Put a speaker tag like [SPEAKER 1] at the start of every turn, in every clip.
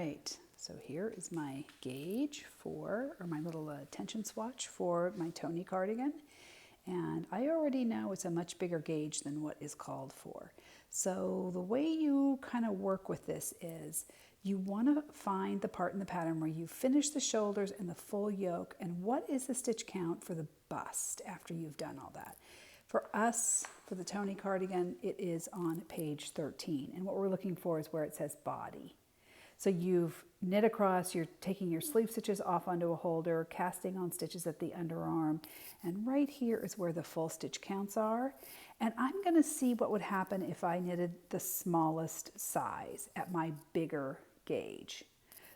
[SPEAKER 1] right, so here is my gauge for, or my little tension swatch for my Toni cardigan. And I already know it's a much bigger gauge than what is called for. So the way you kind of work with this is you want to find the part in the pattern where you finish the shoulders and the full yoke, and what is the stitch count for the bust after you've done all that. For us, for the Toni cardigan, it is on page 13, and what we're looking for is where it says body. So you've knit across, you're taking your sleeve stitches off onto a holder, casting on stitches at the underarm, and right here is where the full stitch counts are. And I'm going to see what would happen if I knitted the smallest size at my bigger gauge.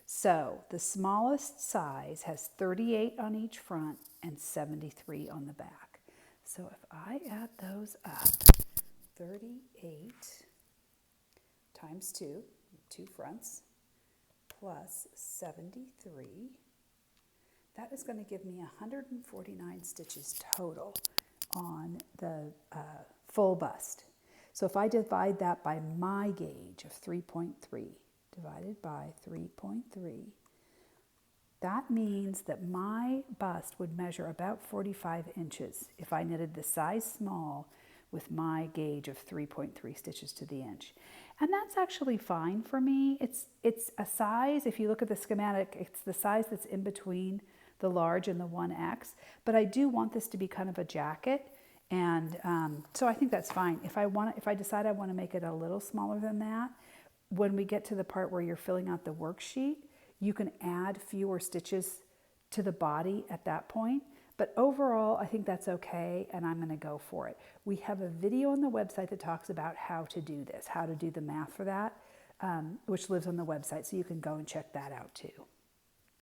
[SPEAKER 1] So the smallest size has 38 on each front and 73 on the back. So if I add those up, 38 times 2, 2 fronts, plus 73, that is going to give me 149 stitches total on the full bust. So if I divide that by my gauge of 3.3, divided by 3.3, that means that my bust would measure about 45 inches if I knitted the size small with my gauge of 3.3 stitches to the inch. And that's actually fine for me. It's a size, if you look at the schematic, it's the size that's in between the large and the 1X, but I do want this to be kind of a jacket, and so I think that's fine. If I decide I want to make it a little smaller than that, when we get to the part where you're filling out the worksheet, you can add fewer stitches to the body at that point. But overall, I think that's okay, and I'm going to go for it. We have a video on the website that talks about how to do this, how to do the math for that, which lives on the website, so you can go and check that out too.